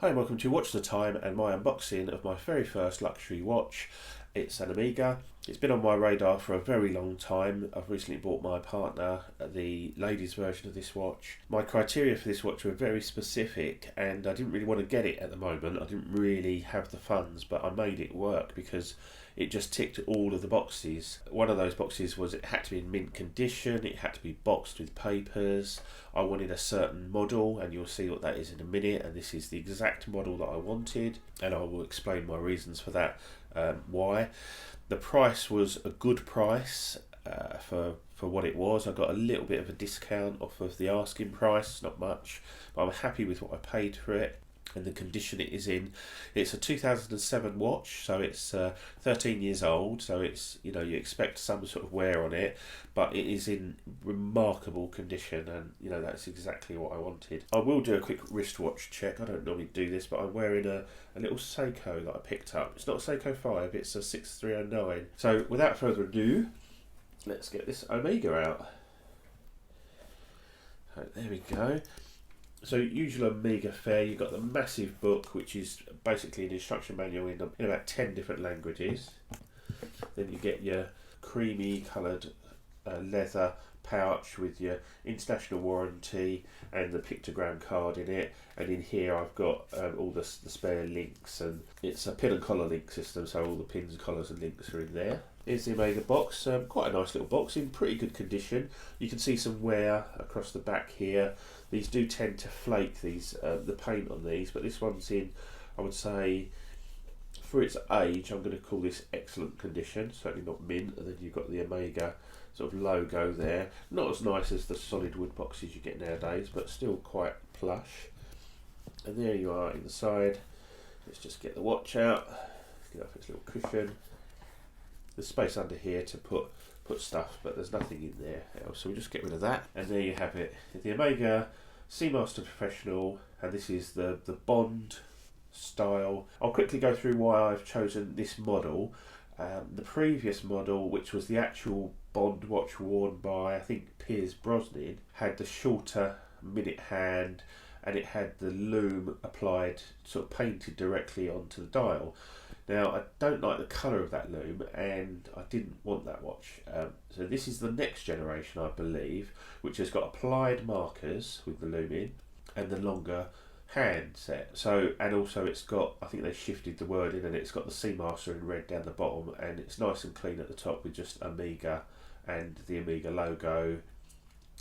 Hi and welcome to Watch the Time and my unboxing of my very first luxury watch. It's an Omega. It's been on my radar for a very long time. I've recently bought my partner the ladies version of this watch. My criteria for this watch were very specific and I didn't really want to get it at the moment. I didn't really have the funds, but I made it work because it just ticked all of the boxes. One of those boxes was it had to be in mint condition, it had to be boxed with papers. I wanted a certain model, and you'll see what that is in a minute, and this is the exact model that I wanted, and I will explain my reasons for that, why. The price was a good price for what it was. I got a little bit of a discount off of the asking price, not much, but I'm happy with what I paid for it and the condition it is in. It's a 2007 watch, so it's 13 years old, so it's, you expect some sort of wear on it, but it is in remarkable condition, and that's exactly what I wanted. I will do a quick wristwatch check. I don't normally do this, but I'm wearing a little Seiko that I picked up. It's not a Seiko 5, it's a 6309. So without further ado, let's get this Omega out. Right, there we go. So usual Omega fare, you've got the massive book, which is basically an instruction manual in about 10 different languages. Then you get your creamy coloured leather pouch with your international warranty and the pictogram card in it. And in here I've got all the spare links, and it's a pin and collar link system, so all the pins, collars and links are in there. Here's the Omega box, quite a nice little box in pretty good condition. You can see some wear across the back here. These do tend to flake, the paint on these, but this one's in, I would say, for its age, I'm going to call this excellent condition, certainly not mint. And then you've got the Omega sort of logo there. Not as nice as the solid wood boxes you get nowadays, but still quite plush. And there you are in the side. Let's just get the watch out, get off its little cushion. There's space under here to put stuff, but there's nothing in there else, so we'll just get rid of that. And there you have it, the Omega Seamaster Professional, and this is the Bond style. I'll quickly go through why I've chosen this model. The previous model, which was the actual Bond watch worn by, I think, Pierce Brosnan, had the shorter minute hand, and it had the loom applied, sort of painted directly onto the dial. Now, I don't like the colour of that loom, and I didn't want that watch. So this is the next generation, I believe, which has got applied markers with the loom in and the longer hand set. So, and also it's got, I think they shifted the wording, and it's got the Seamaster in red down the bottom, and it's nice and clean at the top with just Omega and the Omega logo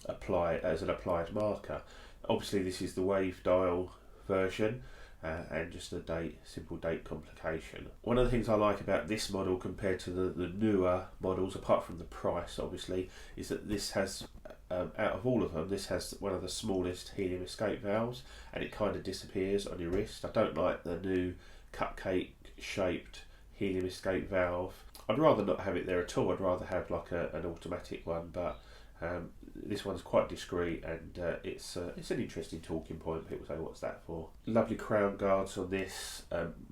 applied as an applied marker. Obviously this is the wave dial version, and just a simple date complication. One of the things I like about this model compared to the newer models, apart from the price obviously, is that this has, out of all of them, this has one of the smallest helium escape valves, and it kind of disappears on your wrist. I don't like the new cupcake shaped helium escape valve. I'd rather not have it there at all. I'd rather have like an automatic one, but this one's quite discreet, and it's an interesting talking point. People say, what's that for? Lovely crown guards on this,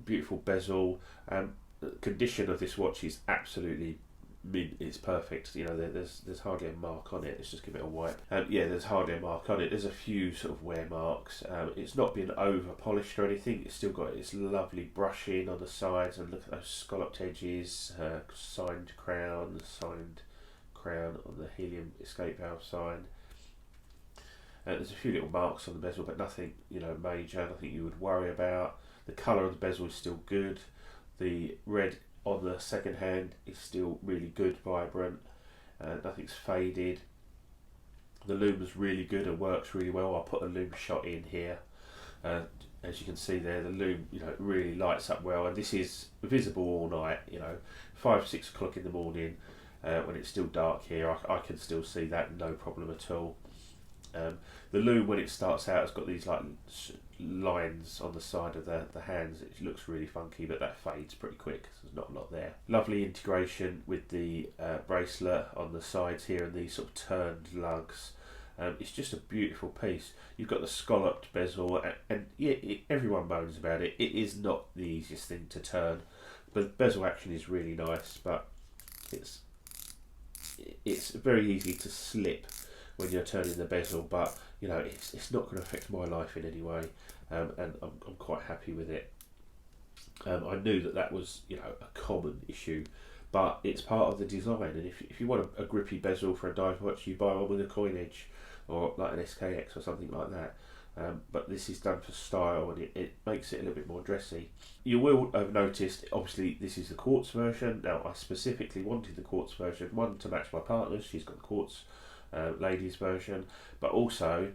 beautiful bezel. The condition of this watch is absolutely mint. It's perfect. There's hardly a mark on it. Let's just give it a wipe. There's hardly a mark on it. There's a few sort of wear marks. It's not been over polished or anything. It's still got its lovely brushing on the sides, and look at those scalloped edges, signed crown on the helium escape valve sign. There's a few little marks on the bezel, but nothing major, nothing you would worry about. The colour of the bezel is still good. The red on the second hand is still really good, vibrant. Nothing's faded. The loom is really good and works really well. I'll put a loom shot in here. As you can see there, the loom really lights up well, and this is visible all night. 5-6 o'clock in the morning. When it's still dark here, I can still see that, no problem at all. The loom, when it starts out, has got these like lines on the side of the hands. It looks really funky, but that fades pretty quick, so there's not a lot there. Lovely integration with the bracelet on the sides here, and these sort of turned lugs. It's just a beautiful piece. You've got the scalloped bezel, and everyone moans about it. It is not the easiest thing to turn, but the bezel action is really nice, but it's very easy to slip when you're turning the bezel, but it's not going to affect my life in any way. and I'm quite happy with it. I knew that was, you know, a common issue, but it's part of the design. And if you want a grippy bezel for a dive watch, you buy one with a coin edge, or like an SKX or something like that. But this is done for style, and it makes it a little bit more dressy. You will have noticed, obviously, this is the Quartz version. Now, I specifically wanted the Quartz version, one, to match my partner's. She's got the Quartz ladies version, but also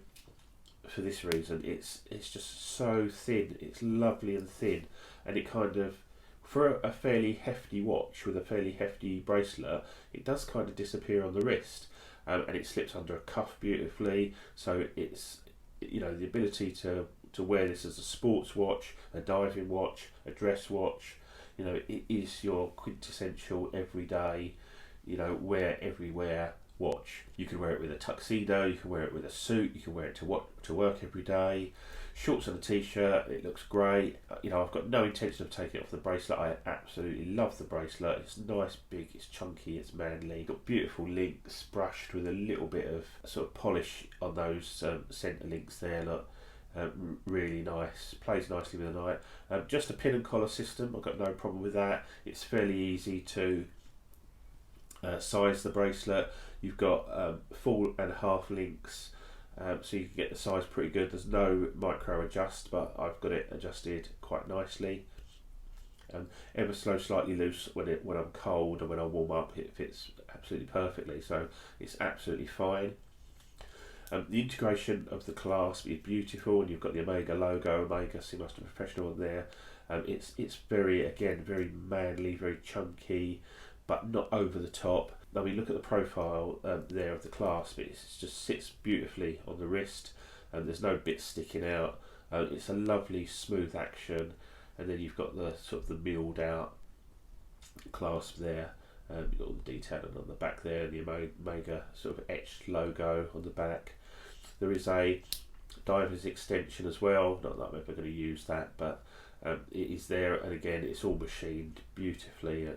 for this reason, it's just so thin. It's lovely and thin, and it kind of, for a fairly hefty watch with a fairly hefty bracelet, it does kind of disappear on the wrist, and it slips under a cuff beautifully. So it's, you know, the ability to wear this as a sports watch, a diving watch, a dress watch. You know, it is your quintessential everyday, you know, wear everywhere watch. You can wear it with a tuxedo, you can wear it with a suit, you can wear it to work every day. Shorts and a t-shirt, it looks great. You know, I've got no intention of taking it off the bracelet. I absolutely love the bracelet. It's nice, big, it's chunky, it's manly. Got beautiful links brushed with a little bit of sort of polish on those centre links there. Look, really nice. Plays nicely with the night. Just a pin and collar system. I've got no problem with that. It's fairly easy to size the bracelet. You've got full and half links, so you can get the size pretty good. There's no micro adjust, but I've got it adjusted quite nicely. Ever so slightly loose when I'm cold, and when I warm up it fits absolutely perfectly, so it's absolutely fine. The integration of the clasp is beautiful, and you've got the Omega logo, Omega Seamaster Professional on there. It's very, again, very manly, very chunky, but not over the top. I mean, look at the profile there of the clasp. It just sits beautifully on the wrist, and there's no bits sticking out. It's a lovely smooth action, and then you've got the sort of the milled out clasp there. You've got all the detailing on the back there, the Omega sort of etched logo on the back. There is a diver's extension as well. Not that I'm ever going to use that, but it is there, and again, it's all machined beautifully,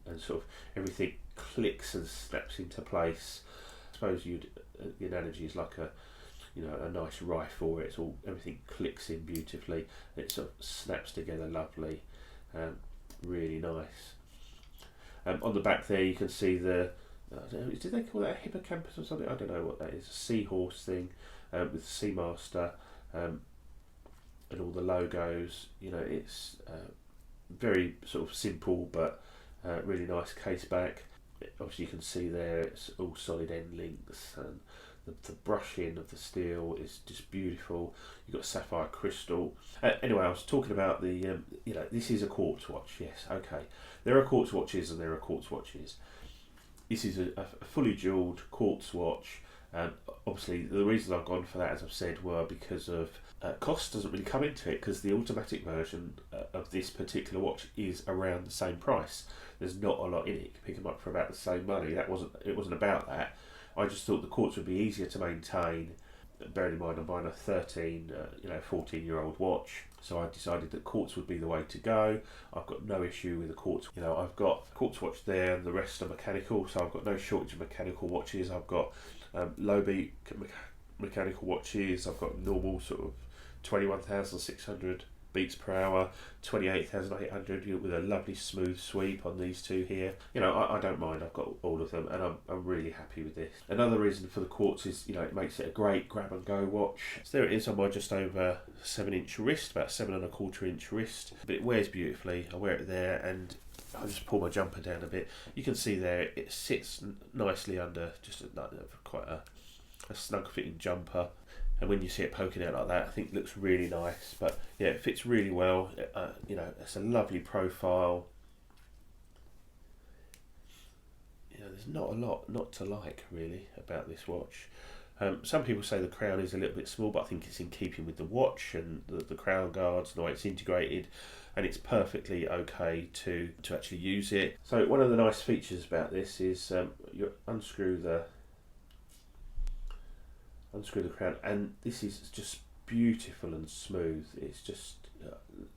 and sort of everything clicks and snaps into place. I suppose the analogy is like a nice rifle where it's all, everything clicks in beautifully. It sort of snaps together lovely, really nice. On the back there, you can see the did they call that a hippocampus or something? I don't know what that is. A seahorse thing with Seamaster. And all the logos, you know, it's very sort of simple, but really nice case back. Obviously you can see there it's all solid end links, and the brushing of the steel is just beautiful. You've got sapphire crystal. Anyway, I was talking about the, you know, this is a quartz watch, yes, okay. There are quartz watches and there are quartz watches. This is a fully jewelled quartz watch. Obviously the reason I've gone for that, as I've said, were because of cost doesn't really come into it, because the automatic version of this particular watch is around the same price. There's not a lot in it. You can pick them up for about the same money. It wasn't about that. I just thought the quartz would be easier to maintain. Bearing in mind I'm buying a 14-year-old watch, so I decided that quartz would be the way to go. I've got no issue with the quartz. You know, I've got a quartz watch there, and the rest are mechanical, so I've got no shortage of mechanical watches. I've got low beat mechanical watches. I've got normal sort of 21,600 beats per hour, 28,800 with a lovely smooth sweep on these two here. You know, I don't mind. I've got all of them, and I'm really happy with this. Another reason for the quartz is, you know, it makes it a great grab and go watch. So there it is on my just over 7-inch wrist, about 7.25-inch wrist. But it wears beautifully. I wear it there, and I just pull my jumper down a bit. You can see there it sits nicely under just quite a snug fitting jumper. And when you see it poking out like that, I think it looks really nice. But yeah, it fits really well. You know, it's a lovely profile. You know, there's not a lot not to like really about this watch. Some people say the crown is a little bit small, but I think it's in keeping with the watch and the crown guards and the way it's integrated, and it's perfectly okay to actually use it. So one of the nice features about this is you unscrew the crown, and this is just beautiful and smooth. It's just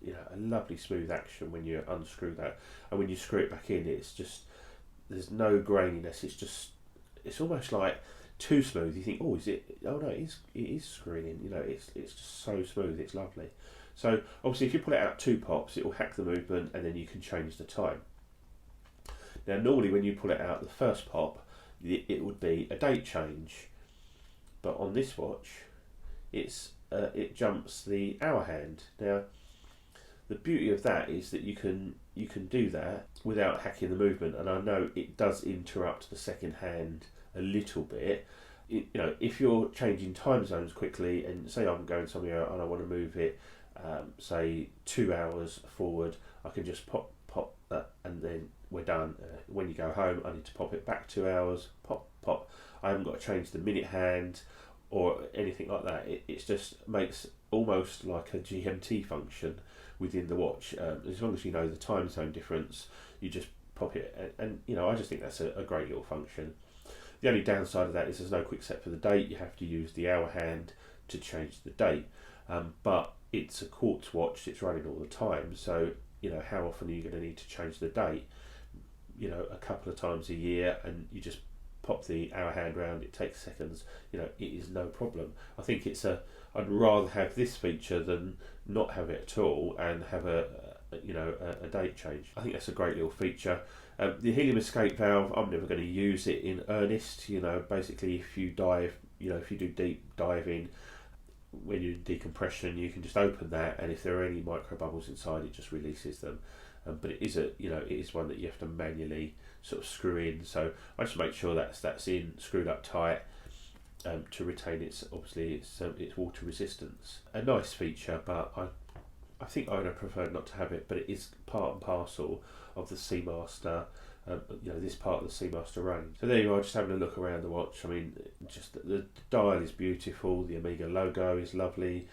you know, a lovely smooth action when you unscrew that, and when you screw it back in, it's just, there's no graininess. It's almost like too smooth, you think, oh, is it? Oh no, it is screening. You know, it's just so smooth, it's lovely. So obviously, if you pull it out 2 pops, it will hack the movement, and then you can change the time. Now, normally when you pull it out the first pop, it would be a date change, but on this watch, it jumps the hour hand. Now, the beauty of that is that you can do that without hacking the movement, and I know it does interrupt the second hand a little bit. You know, if you're changing time zones quickly, and say I'm going somewhere and I want to move it, say 2 hours forward, I can just pop that, and then we're done. When you go home, I need to pop it back 2 hours, pop. I haven't got to change the minute hand or anything like that. It just makes almost like a GMT function within the watch. As long as you know the time zone difference, you just pop it, and you know, I just think that's a great little function. The only downside of that is there's no quick set for the date. You have to use the hour hand to change the date, but it's a quartz watch, it's running all the time, so you know, how often are you going to need to change the date? You know, a couple of times a year, and you just pop the hour hand round, it takes seconds. You know, it is no problem. I think I'd rather have this feature than not have it at all and have a date change. I think that's a great little feature. The helium escape valve, I'm never going to use it in earnest. You know, basically, if you do deep diving, when you're in decompression, you can just open that, and if there are any micro bubbles inside, it just releases them. But it is one that you have to manually sort of screw in. So I just make sure that's in, screwed up tight, to retain its water resistance. A nice feature, but I think I would have preferred not to have it. But it is part and parcel of the Seamaster. This part of the Seamaster range. So there you are, just having a look around the watch. I mean, just the dial is beautiful. The Omega logo is lovely.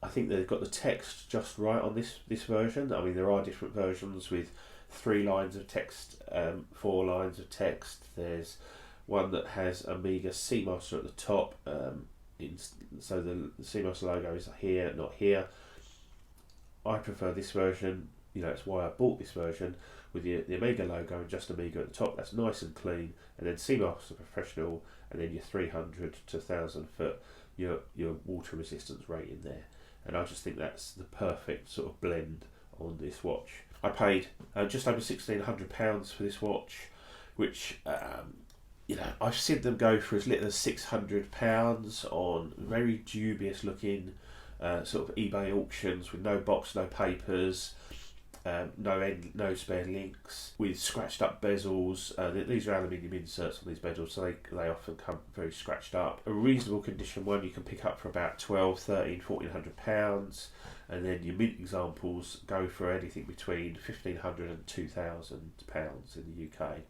I think they've got the text just right on this version. I mean, there are different versions with 3 lines of text, 4 lines of text. There's one that has Omega Seamaster at the top, so the Seamaster logo is here, not here. I prefer this version. You know, it's why I bought this version with the Omega logo and just Omega at the top. That's nice and clean, and then Seamaster Professional, and then your 300 to 1000 foot, your water resistance rating there. And I just think that's the perfect sort of blend on this watch. I paid just over £1,600 for this watch, which I've seen them go for as little as £600 on very dubious looking sort of eBay auctions with no box, no papers, no spare links, with scratched up bezels. These are aluminium inserts on these bezels, so they often come very scratched up. A reasonable condition one you can pick up for about £1,200, £1,300, £1,400, and then your mint examples go for anything between £1,500 and £2,000 in the UK.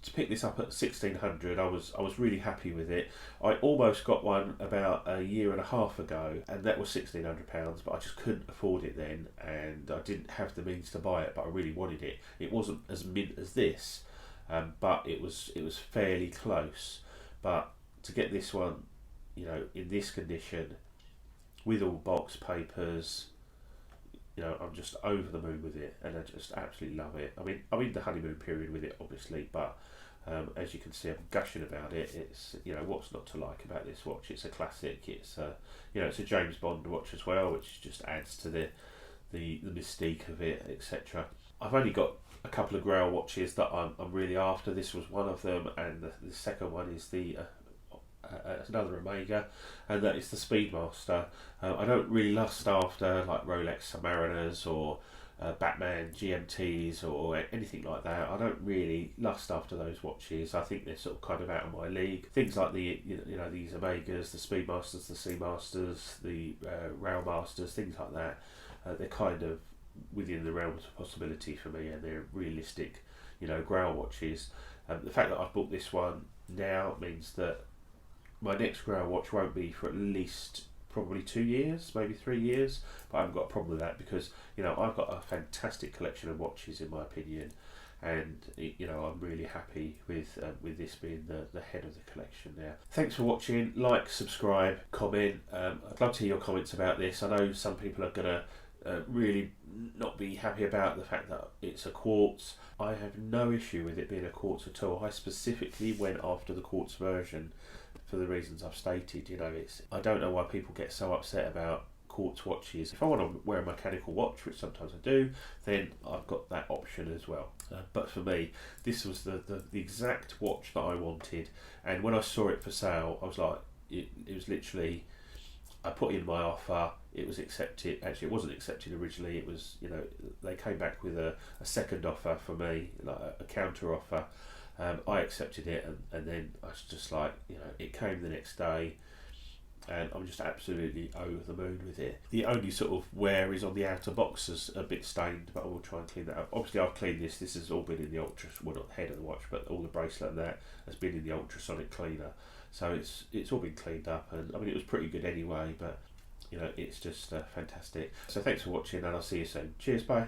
To pick this up at £1,600, I was really happy with it. I almost got one about a year and a half ago, and that was £1,600, but I just couldn't afford it then, and I didn't have the means to buy it, but I really wanted it. It wasn't as mint as this, but it was fairly close. But to get this one, in this condition, with all box papers, I'm just over the moon with it, and I just absolutely love it. I mean, I'm in the honeymoon period with it, obviously, but as you can see, I'm gushing about it. It's what's not to like about this watch? It's a classic. It's it's a James Bond watch as well, which just adds to the mystique of it, etc. I've only got a couple of Grail watches that I'm really after. This was one of them, and the second one is another Omega, and that is the Speedmaster. I don't really lust after like Rolex Submariners or Batman GMTs or anything like that. I don't really lust after those watches. I think they're sort of kind of out of my league. Things like these Omegas, the Speedmasters, the Seamasters, the Railmasters, things like that. They're kind of within the realms of possibility for me, and they're realistic, Grail watches. The fact that I've bought this one now means that my next Grail watch won't be for at least probably 2 years, maybe 3 years, but I haven't got a problem with that because I've got a fantastic collection of watches in my opinion, and I'm really happy with this being the head of the collection now. Thanks for watching. Like, subscribe, comment. I'd love to hear your comments about this. I know some people are gonna really not be happy about the fact that it's a quartz. I have no issue with it being a quartz at all. I specifically went after the quartz version for the reasons I've stated. You know, I don't know why people get so upset about quartz watches. If I want to wear a mechanical watch, which sometimes I do, then I've got that option as well. But for me, this was the exact watch that I wanted, and when I saw it for sale, I was like, it was literally, I put in my offer, it was accepted. Actually, it wasn't accepted originally. It was, you know, they came back with a second offer for me, like a counter offer. I accepted it, and then I was just like, you know, it came the next day, and I'm just absolutely over the moon with it. The only sort of wear is on the outer boxes, a bit stained, but I will try and clean that up. Obviously, I've cleaned this. This has all been in the well, not the head of the watch, but all the bracelet and that has been in the ultrasonic cleaner. So it's all been cleaned up, and I mean, it was pretty good anyway, but you know, it's just fantastic. So thanks for watching, and I'll see you soon. Cheers, bye.